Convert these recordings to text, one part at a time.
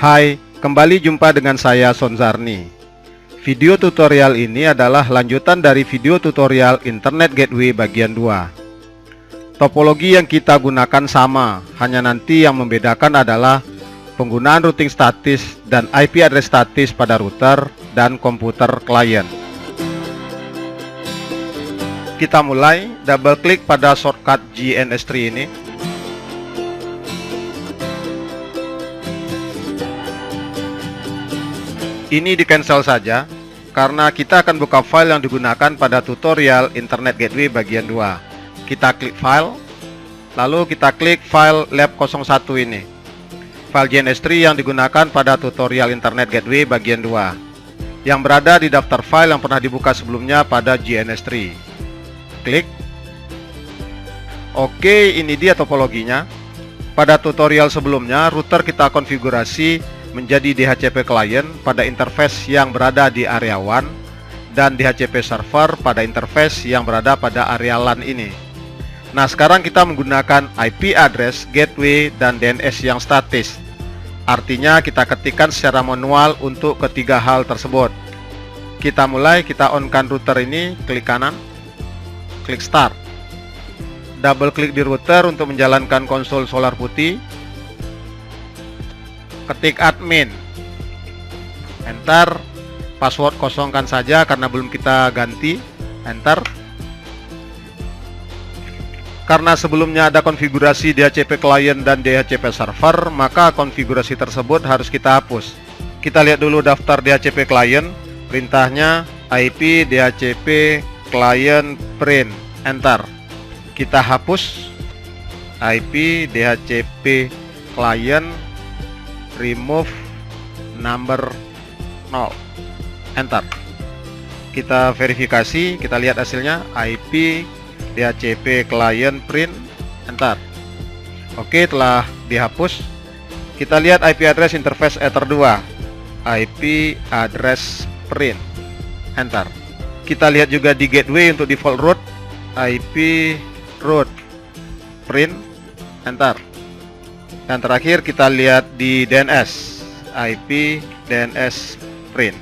Hai, kembali jumpa dengan saya Sonzarni. Video tutorial ini adalah lanjutan dari video tutorial Internet Gateway bagian 2. Topologi yang kita gunakan sama, hanya nanti yang membedakan adalah penggunaan routing statis dan IP address statis pada router dan komputer klien. Kita mulai, double klik pada shortcut GNS3 ini. Ini di cancel saja, karena kita akan buka file yang digunakan pada tutorial Internet Gateway bagian 2. Kita klik file, lalu kita klik file lab 01 ini. File GNS3 yang digunakan pada tutorial Internet Gateway bagian 2, yang berada di daftar file yang pernah dibuka sebelumnya pada GNS3. Klik. Oke, ini dia topologinya. Pada tutorial sebelumnya, router kita konfigurasi menjadi DHCP client pada interface yang berada di area WAN dan DHCP server pada interface yang berada pada area LAN ini. Nah, sekarang kita menggunakan IP address, gateway, dan DNS yang statis. Artinya kita ketikkan secara manual untuk ketiga hal tersebut. Kita mulai, kita on-kan router ini, klik kanan, klik start. Double klik di router untuk menjalankan konsol solar putih. Ketik admin, enter, password kosongkan saja karena belum kita ganti, enter. Karena sebelumnya ada konfigurasi DHCP client dan DHCP server, maka konfigurasi tersebut harus kita hapus. Kita lihat dulu daftar DHCP client, perintahnya IP DHCP client print, enter. Kita hapus IP DHCP client remove number 0, enter. Kita verifikasi, kita lihat hasilnya IP DHCP client print, enter. Oke, telah dihapus. Kita lihat IP address interface Ether 2, IP address print, enter. Kita lihat juga di gateway untuk default route, IP route print, enter. Dan terakhir kita lihat di DNS, IP DNS print,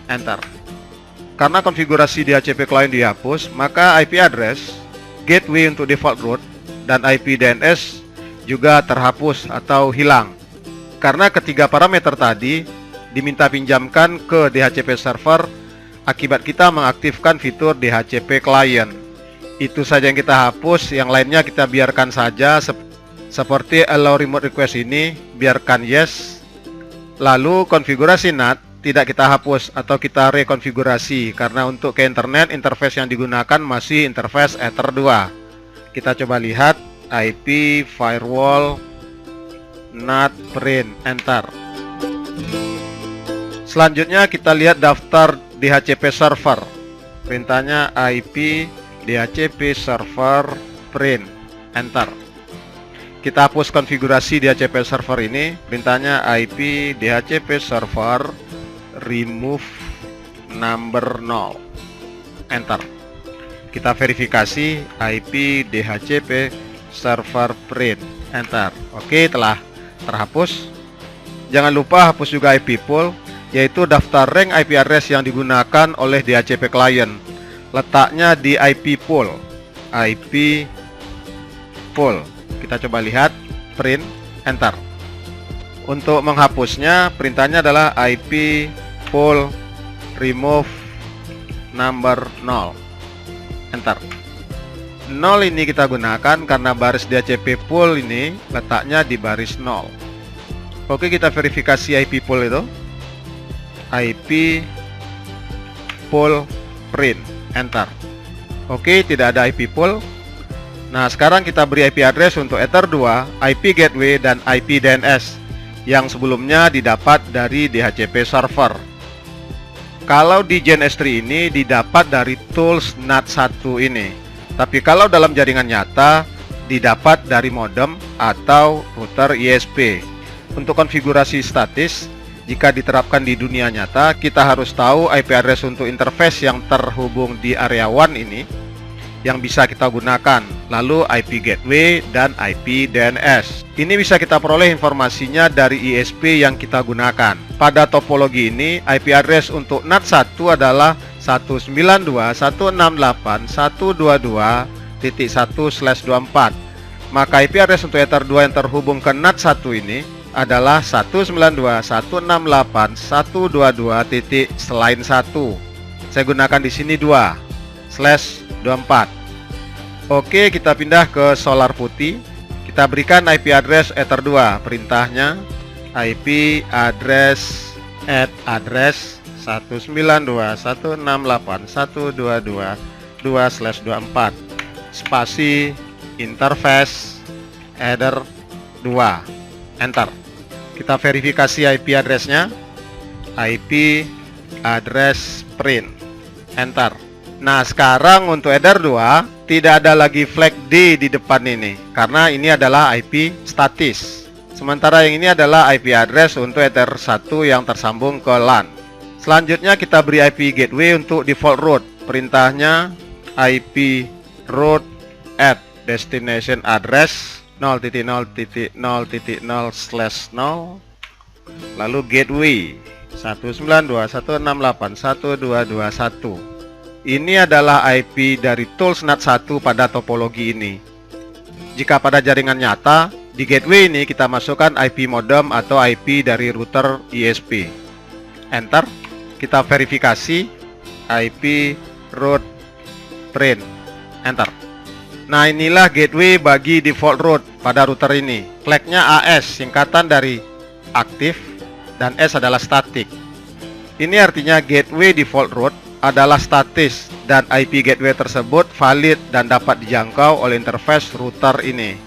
enter. Karena konfigurasi DHCP client dihapus, maka IP address, gateway untuk default route, dan IP DNS juga terhapus atau hilang. Karena ketiga parameter tadi diminta pinjamkan ke DHCP server akibat kita mengaktifkan fitur DHCP client. Itu saja yang kita hapus, yang lainnya kita biarkan saja. Seperti allow remote request ini, biarkan yes. Lalu konfigurasi NAT tidak kita hapus atau kita rekonfigurasi, karena untuk ke internet, interface yang digunakan masih interface Ether 2. Kita coba lihat IP firewall NAT print, enter. Selanjutnya kita lihat daftar DHCP server. Perintahnya IP DHCP server print, enter. Kita hapus konfigurasi DHCP server ini, perintahnya IP DHCP server remove number 0, enter. Kita verifikasi IP DHCP server print, enter. Oke, telah terhapus. Jangan lupa hapus juga IP pool, yaitu daftar rank IP address yang digunakan oleh DHCP client. Letaknya di IP pool, IP pool. Kita coba lihat, print, enter. Untuk menghapusnya, perintahnya adalah IP pool remove number 0, enter. 0 ini kita gunakan karena baris DHCP pool ini letaknya di baris 0. Oke, kita verifikasi IP pool itu, IP pool print, enter. Oke, tidak ada IP pool. Nah, sekarang kita beri IP address untuk Ether 2, IP gateway, dan IP DNS yang sebelumnya didapat dari DHCP server. Kalau di GNS3 ini didapat dari tools NAT1 ini. Tapi kalau dalam jaringan nyata didapat dari modem atau router ISP. Untuk konfigurasi statis, jika diterapkan di dunia nyata, kita harus tahu IP address untuk interface yang terhubung di area WAN ini, yang bisa kita gunakan, lalu IP gateway dan IP DNS. Ini bisa kita peroleh informasinya dari ISP yang kita gunakan. Pada topologi ini, IP address untuk NAT1 adalah 192.168.122.1/24. Maka IP address untuk Ether 2 yang terhubung ke NAT1 ini adalah 192.168.122. Saya gunakan di sini 2/24. Oke, kita pindah ke solar putih. Kita berikan IP address Ether 2. Perintahnya IP address address 192.168.122.2/24 spasi interface header 2. Enter. Kita verifikasi IP addressnya. IP address print. Enter. Nah, sekarang untuk header 2 tidak ada lagi flag D di depan ini karena ini adalah IP statis. Sementara yang ini adalah IP address untuk Ether 1 yang tersambung ke LAN. Selanjutnya kita beri IP gateway untuk default route. Perintahnya IP route at destination address 0.0.0.0/0 lalu gateway 192.168.122.1. Ini adalah IP dari tools NAT1 pada topologi ini. Jika pada jaringan nyata, di gateway ini kita masukkan IP modem atau IP dari router ISP. Enter. Kita verifikasi IP route print. Enter. Nah, inilah gateway bagi default route pada router ini. Flagnya AS, singkatan dari aktif, dan S adalah static. Ini artinya gateway default route adalah statis dan IP gateway tersebut valid dan dapat dijangkau oleh interface router ini.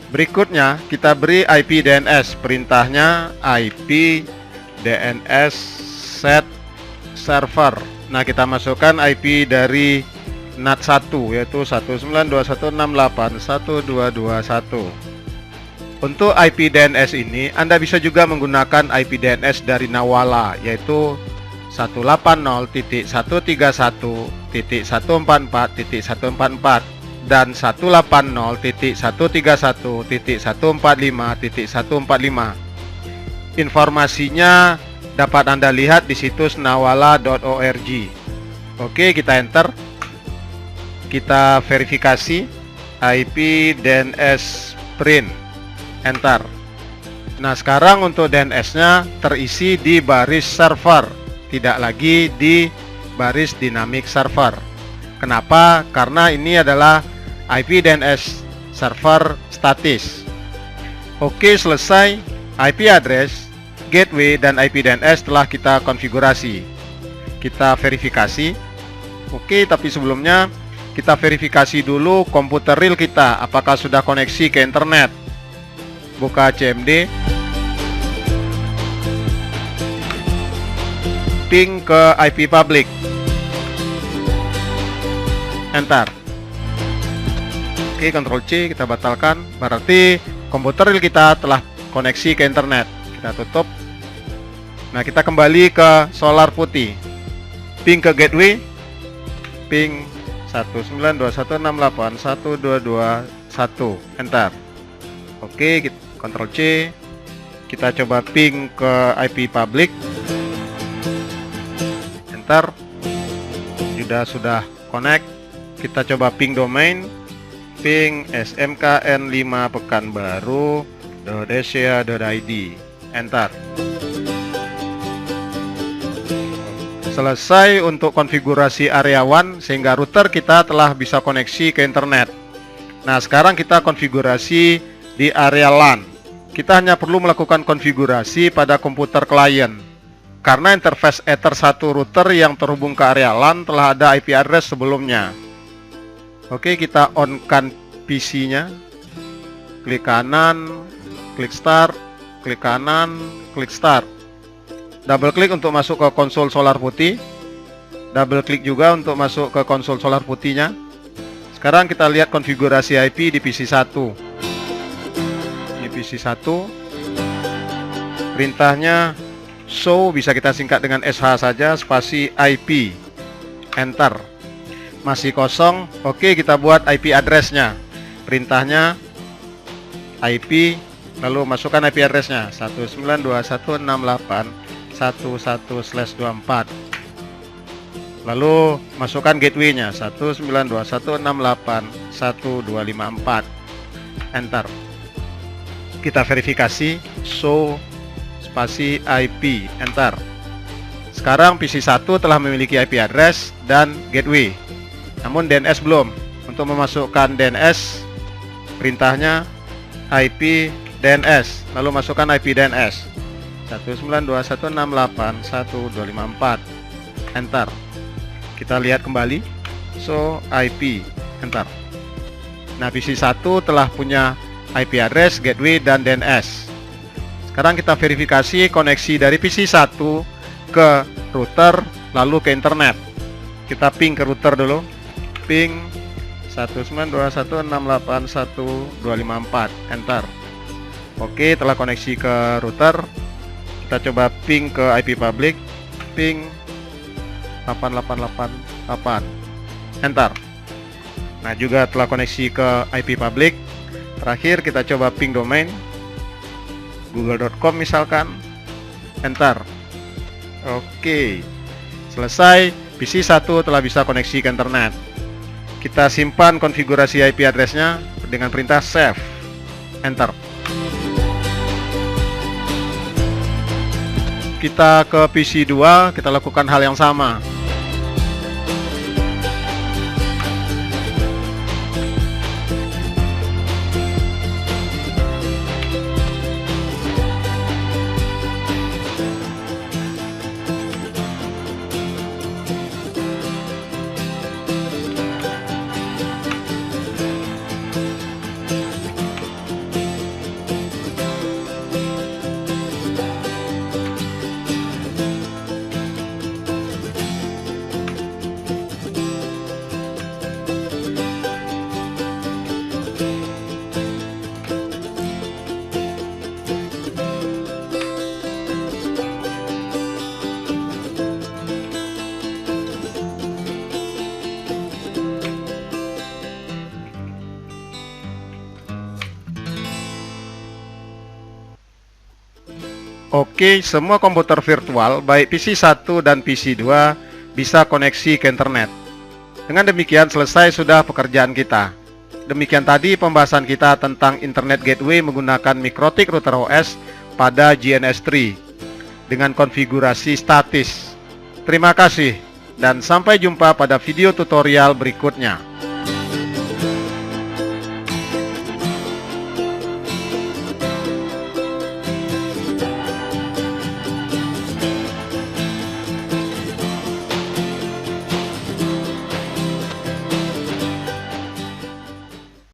Berikutnya kita beri IP DNS. Perintahnya IP DNS set server. Nah, kita masukkan IP dari NAT1 yaitu 192.168.122.1. Untuk IP DNS ini Anda bisa juga menggunakan IP DNS dari Nawala yaitu 180.131.144.144 dan 180.131.145.145. Informasinya dapat Anda lihat di situs nawala.org. Oke, kita enter. Kita verifikasi IP DNS print. Enter. Nah, sekarang untuk DNS-nya terisi di baris server, tidak lagi di baris dynamic server. Kenapa? Karena ini adalah IP DNS server statis. Oke, selesai. IP address, gateway, dan IP DNS telah kita konfigurasi. Kita verifikasi. Oke, tapi sebelumnya kita verifikasi dulu komputer real kita apakah sudah koneksi ke internet. Buka CMD, ping ke IP public, enter. Oke, Ctrl C, kita batalkan. Berarti komputer real kita telah koneksi ke internet. Kita tutup. Nah, kita kembali ke solar putih. Ping ke gateway, ping 192.168.122.1, enter. Oke, Ctrl C. Kita coba ping ke IP public, enter. Sudah connect. Kita coba ping domain, ping smkn5 pekanbaru.asia.id, enter. Selesai untuk konfigurasi area WAN sehingga router kita telah bisa koneksi ke internet. Nah, sekarang kita konfigurasi di area LAN. Kita hanya perlu melakukan konfigurasi pada komputer klien. Karena interface Ether 1 router yang terhubung ke area LAN telah ada IP address sebelumnya. Oke, kita on-kan PC-nya. Klik kanan, klik start, klik kanan, klik start. Double klik untuk masuk ke konsol solar putih. Double klik juga untuk masuk ke konsol solar putihnya. Sekarang kita lihat konfigurasi IP di PC 1. Ini PC 1. Perintahnya show, bisa kita singkat dengan SH saja, spasi IP, enter. masih kosong. Oke, kita buat IP address-nya. Perintahnya IP, lalu masukkan IP address-nya 192.168.11/24. Lalu masukkan gateway-nya 192.168.1254. Enter. Kita verifikasi show spasi IP, enter. Sekarang PC1 telah memiliki IP address dan gateway, namun DNS belum. Untuk memasukkan DNS, perintahnya IP DNS, lalu masukkan IP DNS 192.168.1254. Enter. Kita lihat kembali show IP, enter. Nah, PC1 telah punya IP address, gateway, dan DNS. Sekarang kita verifikasi koneksi dari PC1 ke router lalu ke internet. Kita ping ke router dulu. Ping 192.168.1254. Enter. Oke, telah koneksi ke router. Kita coba ping ke IP public. Ping 8888. Enter. Nah, juga telah koneksi ke IP public. Terakhir kita coba ping domain google.com misalkan. Enter. Oke, selesai. PC1 telah bisa koneksi ke internet. Kita simpan konfigurasi IP address-nya dengan perintah save. Enter. Kita ke PC2, kita lakukan hal yang sama. Oke, semua komputer virtual baik PC1 dan PC2 bisa koneksi ke internet. Dengan demikian selesai sudah pekerjaan kita. Demikian tadi pembahasan kita tentang Internet Gateway menggunakan Mikrotik Router OS pada GNS3 dengan konfigurasi statis. Terima kasih dan sampai jumpa pada video tutorial berikutnya.